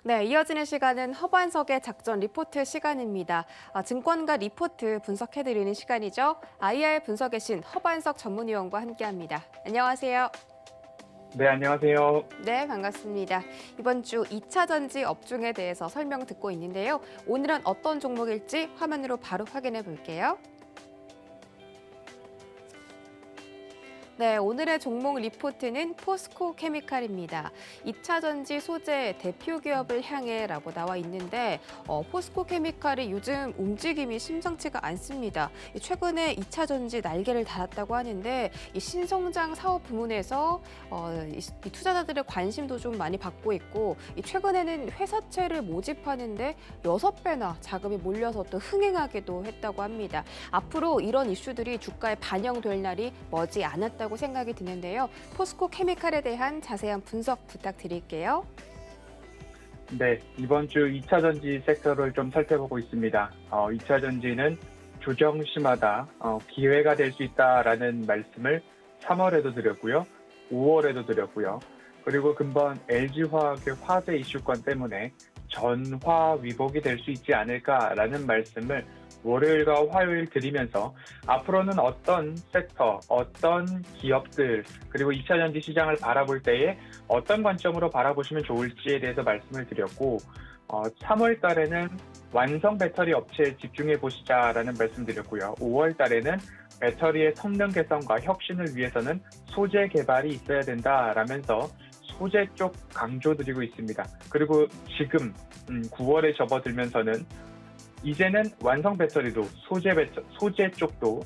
네, 이어지는 시간은 허반석의 작전 리포트 시간입니다. 증권가 리포트 분석해드리는 시간이죠. IR 분석의 신 허반석 전문위원과 함께합니다. 안녕하세요. 네, 안녕하세요. 네, 반갑습니다. 이번 주 2차 전지 업종에 대해서 설명 듣고 있는데요. 오늘은 어떤 종목일지 화면으로 바로 확인해 볼게요. 네, 오늘의 종목 리포트는 포스코 케미칼입니다. 2차 전지 소재 대표 기업을 향해라고 나와 있는데 포스코 케미칼이 요즘 움직임이 심상치가 않습니다. 최근에 2차 전지 날개를 달았다고 하는데 이 신성장 사업 부문에서 이 투자자들의 관심도 좀 많이 받고 있고 최근에는 회사채를 모집하는데 6배나 자금이 몰려서 또 흥행하기도 했다고 합니다. 앞으로 이런 이슈들이 주가에 반영될 날이 머지 않았다고 생각이 드는데요. 포스코 케미칼에 대한 자세한 분석 부탁드릴게요. 네, 이번 주 2차 전지 섹터를 좀 살펴보고 있습니다. 2차 전지는 조정 심하다, 기회가 될 수 있다라는 말씀을 3월에도 드렸고요. 5월에도 드렸고요. 그리고 금번 LG화학의 화재 이슈권 때문에 전화 위복이 될 수 있지 않을까라는 말씀을 월요일과 화요일 드리면서 앞으로는 어떤 섹터, 어떤 기업들, 그리고 2차 전지 시장을 바라볼 때에 어떤 관점으로 바라보시면 좋을지에 대해서 말씀을 드렸고 3월 달에는 완성 배터리 업체에 집중해 보시자라는 말씀 드렸고요. 5월 달에는 배터리의 성능 개선과 혁신을 위해서는 소재 개발이 있어야 된다라면서 소재 쪽 강조드리고 있습니다. 그리고 지금 9월에 접어들면서는 이제는 완성 배터리도 소재 쪽도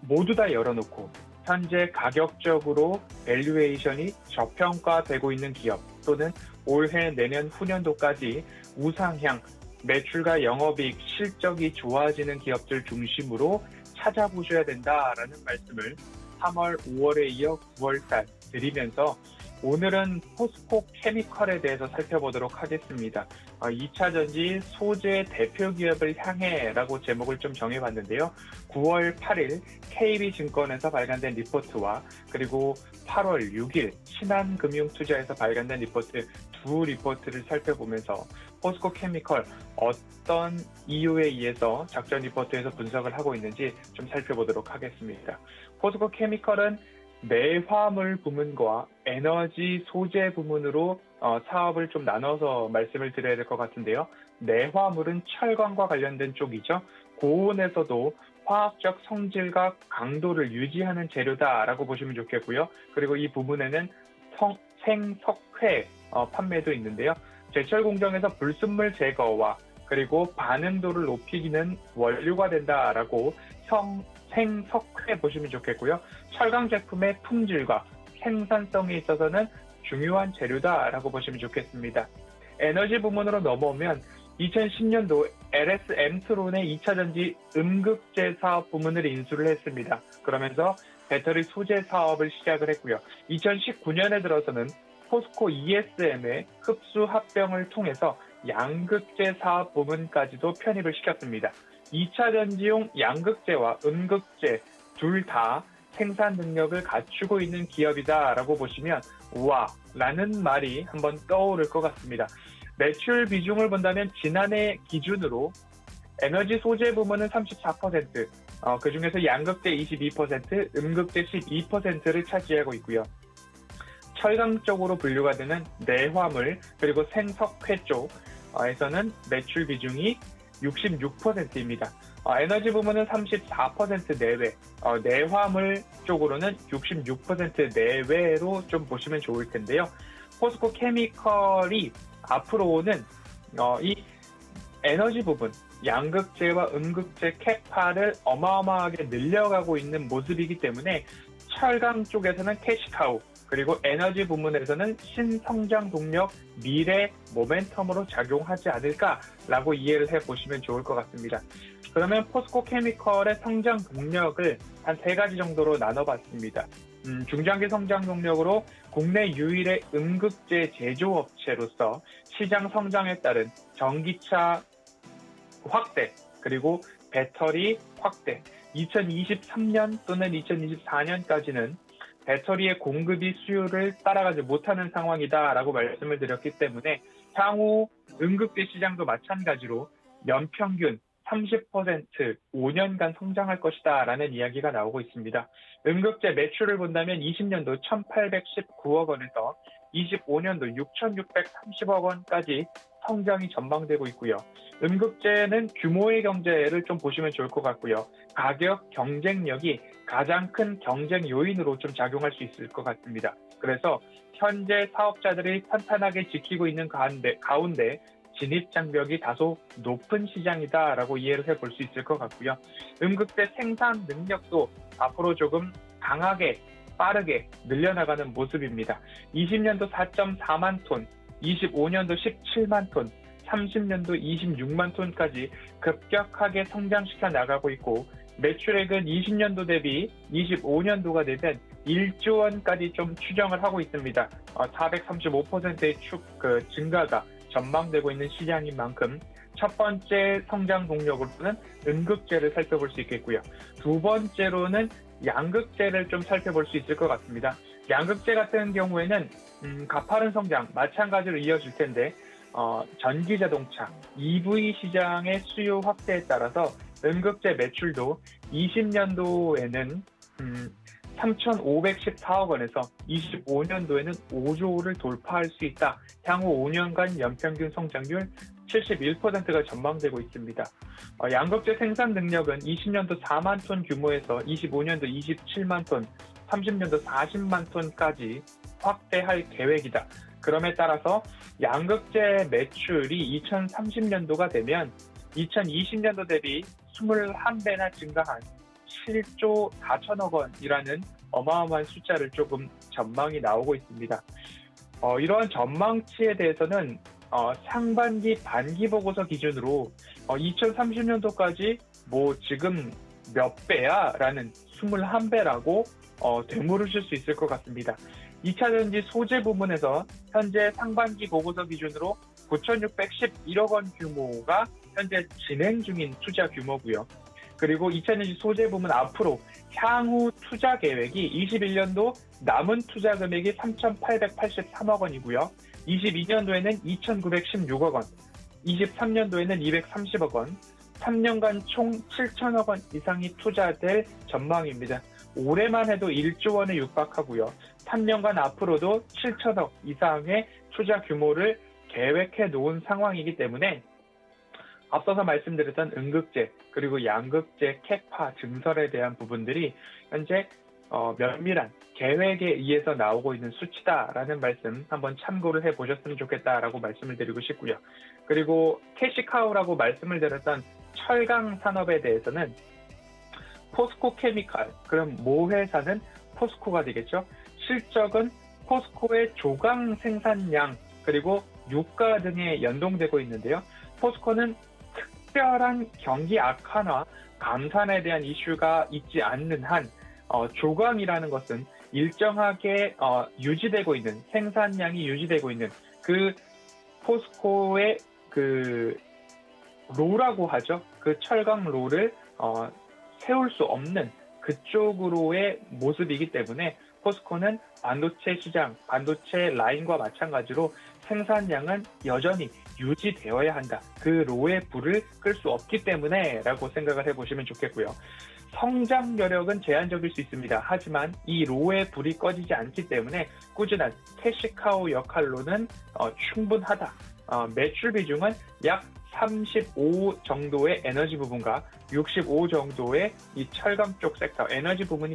모두 다 열어놓고 현재 가격적으로 밸류에이션이 저평가되고 있는 기업 또는 올해 내년 후년도까지 우상향 매출과 영업이익 실적이 좋아지는 기업들 중심으로 찾아보셔야 된다라는 말씀을 3월, 5월에 이어 9월달 드리면서 오늘은 포스코 케미칼에 대해서 살펴보도록 하겠습니다. 2차 전지 소재 대표 기업을 향해라고 제목을 좀 정해봤는데요. 9월 8일 KB증권에서 발간된 리포트와 그리고 8월 6일 신한금융투자에서 발간된 리포트 두 리포트를 살펴보면서 포스코 케미칼 어떤 이유에 의해서 작전 리포트에서 분석을 하고 있는지 좀 살펴보도록 하겠습니다. 포스코 케미칼은 내화물 부문과 에너지 소재 부문으로 사업을 좀 나눠서 말씀을 드려야 될 것 같은데요. 내화물은 철강과 관련된 쪽이죠. 고온에서도 화학적 성질과 강도를 유지하는 재료다라고 보시면 좋겠고요. 그리고 이 부분에는 생석회 판매도 있는데요. 제철 공정에서 불순물 제거와 그리고 반응도를 높이기는 원료가 된다라고 생석회 보시면 좋겠고요. 철강 제품의 품질과 생산성에 있어서는 중요한 재료다라고 보시면 좋겠습니다. 에너지 부문으로 넘어오면 2010년도 LS 엠트론의 2차 전지 음극재 사업 부문을 인수를 했습니다. 그러면서 배터리 소재 사업을 시작을 했고요. 2019년에 들어서는 포스코 ESM의 흡수 합병을 통해서 양극재 사업 부문까지도 편입을 시켰습니다. 2차 전지용 양극재와 음극재 둘 다 생산 능력을 갖추고 있는 기업이다라고 보시면 우와 라는 말이 한번 떠오를 것 같습니다. 매출 비중을 본다면 지난해 기준으로 에너지 소재 부문은 34%, 그중에서 양극재 22%, 음극재 12%를 차지하고 있고요. 철강 쪽으로 분류가 되는 내화물 그리고 생석회 쪽에서는 매출 비중이 66%입니다. 에너지 부문은 34% 내외, 내화물 쪽으로는 66% 내외로 좀 보시면 좋을 텐데요. 포스코 케미칼이 앞으로는 이 에너지 부분, 양극재와 음극재 캐파를 어마어마하게 늘려가고 있는 모습이기 때문에 철강 쪽에서는 캐시카우, 그리고 에너지 부문에서는 신성장 동력, 미래 모멘텀으로 작용하지 않을까라고 이해를 해보시면 좋을 것 같습니다. 그러면 포스코 케미칼의 성장 동력을 한 3가지 정도로 나눠봤습니다. 중장기 성장 동력으로 국내 유일의 음극재 제조업체로서 시장 성장에 따른 전기차 확대, 그리고 배터리 확대, 2023년 또는 2024년까지는 배터리의 공급이 수요를 따라가지 못하는 상황이다라고 말씀을 드렸기 때문에 향후 음극재 시장도 마찬가지로 연평균 30% 5년간 성장할 것이다라는 이야기가 나오고 있습니다. 음극재 매출을 본다면 20년도 1,819억 원에서 25년도 6,630억 원까지 성장이 전망되고 있고요. 음극재는 규모의 경제를 좀 보시면 좋을 것 같고요. 가격 경쟁력이 가장 큰 경쟁 요인으로 좀 작용할 수 있을 것 같습니다. 그래서 현재 사업자들이 탄탄하게 지키고 있는 가운데 진입 장벽이 다소 높은 시장이다라고 이해를 해볼 수 있을 것 같고요. 음극재 생산 능력도 앞으로 조금 강하게 빠르게 늘려나가는 모습입니다. 20년도 4.4만 톤, 25년도 17만 톤, 30년도 26만 톤까지 급격하게 성장시켜 나가고 있고 매출액은 20년도 대비 25년도가 되면 1조 원까지 좀 추정을 하고 있습니다. 435%의 증가가 전망되고 있는 시장인 만큼 첫 번째 성장 동력으로는 음극재를 살펴볼 수 있겠고요. 두 번째로는 양극재를 좀 살펴볼 수 있을 것 같습니다. 양극재 같은 경우에는 가파른 성장 마찬가지로 이어질 텐데 전기자동차, EV 시장의 수요 확대에 따라서 음극재 매출도 20년도에는 3,514억 원에서 25년도에는 5조를 돌파할 수 있다. 향후 5년간 연평균 성장률 71%가 전망되고 있습니다. 양극재 생산 능력은 20년도 4만 톤 규모에서 25년도 27만 톤, 30년도 40만 톤까지 확대할 계획이다. 그럼에 따라서 양극재 매출이 2030년도가 되면 2020년도 대비 21배나 증가한 7조 4천억 원이라는 어마어마한 숫자를 조금 전망이 나오고 있습니다. 이러한 전망치에 대해서는 상반기 반기 보고서 기준으로 2030년도까지 지금 몇 배야? 라는 21배라고 되물으실 수 있을 것 같습니다. 2차전지 소재 부문에서 현재 상반기 보고서 기준으로 9,611억 원 규모가 현재 진행 중인 투자 규모고요. 그리고 2차전지 소재 부문 앞으로 향후 투자 계획이 21년도 남은 투자 금액이 3,883억 원이고요. 22년도에는 2,916억 원, 23년도에는 230억 원, 3년간 총 7천억 원 이상이 투자될 전망입니다. 올해만 해도 1조 원에 육박하고요. 3년간 앞으로도 7천억 이상의 투자 규모를 계획해 놓은 상황이기 때문에 앞서서 말씀드렸던 음극재 그리고 양극재 캐파 증설에 대한 부분들이 현재 면밀한 계획에 의해서 나오고 있는 수치다라는 말씀 한번 참고를 해보셨으면 좋겠다라고 말씀을 드리고 싶고요. 그리고 캐시카우라고 말씀을 드렸던 철강 산업에 대해서는 포스코 케미칼, 그럼 모 회사는 포스코가 되겠죠. 실적은 포스코의 조강 생산량 그리고 유가 등에 연동되고 있는데요. 포스코는 특별한 경기 악화나 감산에 대한 이슈가 있지 않는 한 조강이라는 것은 일정하게 유지되고 있는 생산량이 유지되고 있는 그 포스코의 그 로라고 하죠. 그 철강 로를 세울 수 없는 그쪽으로의 모습이기 때문에 포스코는 반도체 시장, 반도체 라인과 마찬가지로 생산량은 여전히 유지되어야 한다. 그 로의 불을 끌 수 없기 때문에 라고 생각을 해보시면 좋겠고요. 성장 여력은 제한적일 수 있습니다. 하지만 이 로의 불이 꺼지지 않기 때문에 꾸준한 캐시카우 역할로는 충분하다. 매출 비중은 약 35 정도의 에너지 부분과 65 정도의 이 철강 쪽 섹터, 에너지 부분이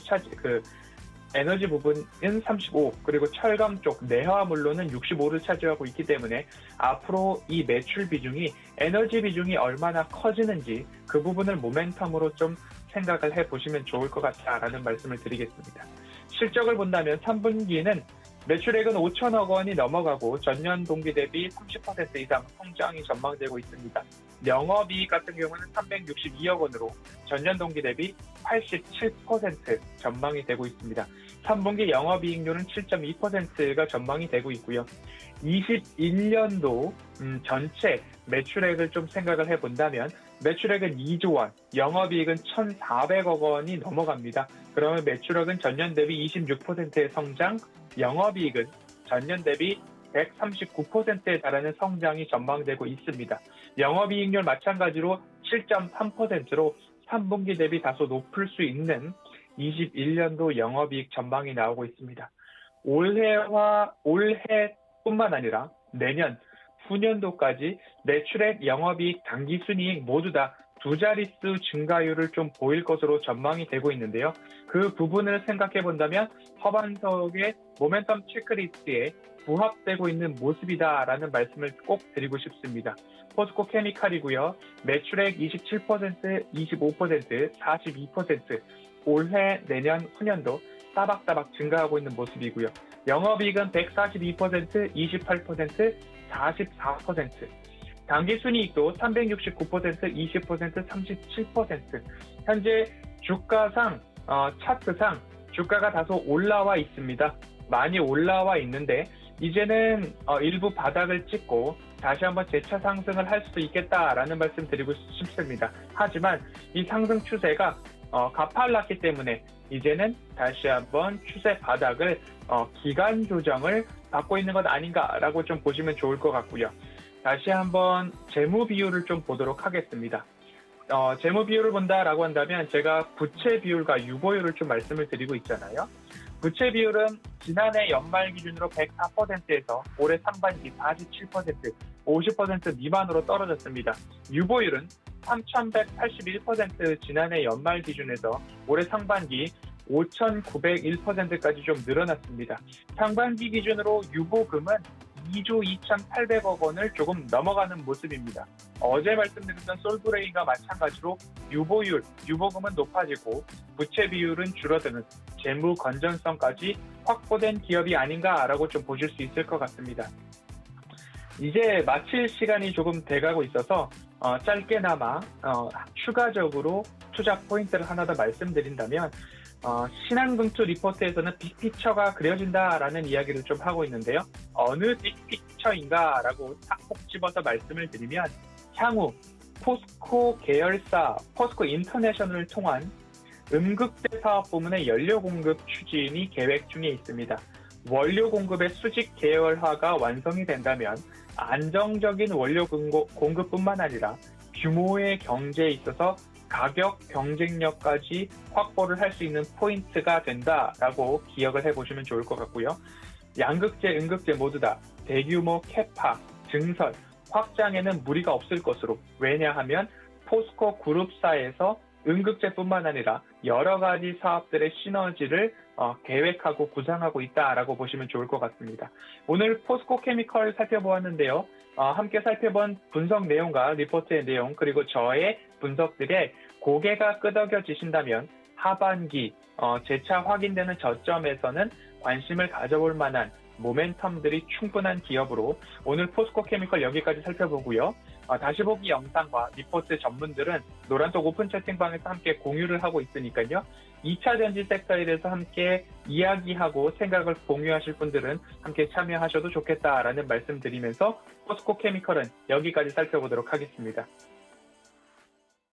에너지 부분은 35, 그리고 철강 쪽 내화물로는 65를 차지하고 있기 때문에 앞으로 이 매출 비중이 에너지 비중이 얼마나 커지는지 그 부분을 모멘텀으로 좀 생각을 해보시면 좋을 것 같다라는 말씀을 드리겠습니다. 실적을 본다면 3분기는 매출액은 5천억 원이 넘어가고 전년 동기 대비 30% 이상 성장이 전망되고 있습니다. 영업이익 같은 경우는 362억 원으로 전년 동기 대비 87% 전망이 되고 있습니다. 3분기 영업이익률은 7.2%가 전망이 되고 있고요. 21년도 전체 매출액을 좀 생각을 해본다면 매출액은 2조 원, 영업이익은 1,400억 원이 넘어갑니다. 그러면 매출액은 전년 대비 26%의 성장, 영업이익은 전년 대비 139%에 달하는 성장이 전망되고 있습니다. 영업이익률 마찬가지로 7.3%로 3분기 대비 다소 높을 수 있는 21년도 영업이익 전망이 나오고 있습니다. 올해뿐만 아니라 내년, 후년도까지 매출액, 영업이익, 당기순이익 모두 다 두 자릿수 증가율을 좀 보일 것으로 전망이 되고 있는데요. 그 부분을 생각해 본다면 허반석의 모멘텀 체크리스트에 부합되고 있는 모습이다라는 말씀을 꼭 드리고 싶습니다. 포스코 케미칼이고요. 매출액 27%, 25%, 42% 올해, 내년, 후년도 따박따박 증가하고 있는 모습이고요. 영업이익은 142%, 28%, 44%. 당기순이익도 369%, 20%, 37%. 현재 주가상, 차트상 주가가 다소 올라와 있습니다. 많이 올라와 있는데 이제는 일부 바닥을 찍고 다시 한번 재차 상승을 할 수도 있겠다라는 말씀 드리고 싶습니다. 하지만 이 상승 추세가 가팔랐기 때문에 이제는 다시 한번 추세 바닥을 기간 조정을 받고 있는 것 아닌가라고 좀 보시면 좋을 것 같고요. 다시 한번 재무 비율을 좀 보도록 하겠습니다. 재무 비율을 본다라고 한다면 제가 부채 비율과 유보율을 좀 말씀을 드리고 있잖아요. 부채 비율은 지난해 연말 기준으로 104%에서 올해 상반기 47%, 50% 미만으로 떨어졌습니다. 유보율은 3,181% 지난해 연말 기준에서 올해 상반기 5,901%까지 좀 늘어났습니다. 상반기 기준으로 유보금은 2조 2,800억 원을 조금 넘어가는 모습입니다. 어제 말씀드렸던 솔브레이가 마찬가지로 유보금은 높아지고 부채 비율은 줄어드는 재무 건전성까지 확보된 기업이 아닌가라고 좀 보실 수 있을 것 같습니다. 이제 마칠 시간이 조금 돼가고 있어서 짧게나마 추가적으로 투자 포인트를 하나 더 말씀드린다면 신한금투 리포트에서는 빅피처가 그려진다라는 이야기를 좀 하고 있는데요. 어느 빅피처인가라고 딱 꼭 집어서 말씀을 드리면 향후 포스코 계열사 포스코 인터내셔널을 통한 음극재 사업 부문의 연료 공급 추진이 계획 중에 있습니다. 원료 공급의 수직 계열화가 완성이 된다면 안정적인 원료 공급뿐만 아니라 규모의 경제에 있어서 가격 경쟁력까지 확보를 할 수 있는 포인트가 된다라고 기억을 해보시면 좋을 것 같고요. 양극재, 음극재 모두 다 대규모 캐파, 증설, 확장에는 무리가 없을 것으로, 왜냐하면 포스코 그룹사에서 음극재뿐만 아니라 여러 가지 사업들의 시너지를 계획하고 구상하고 있다라고 보시면 좋을 것 같습니다. 오늘 포스코 케미컬 살펴보았는데요. 함께 살펴본 분석 내용과 리포트의 내용 그리고 저의 분석들에 고개가 끄덕여지신다면 하반기 재차 확인되는 저점에서는 관심을 가져볼 만한 모멘텀들이 충분한 기업으로 오늘 포스코 케미컬 여기까지 살펴보고요. 다시 보기 영상과 리포트 전문들은 노란톡 오픈 채팅방에서 함께 공유를 하고 있으니까요. 2차 전지 섹터에 대해서 함께 이야기하고 생각을 공유하실 분들은 함께 참여하셔도 좋겠다라는 말씀 드리면서 포스코 케미컬은 여기까지 살펴보도록 하겠습니다.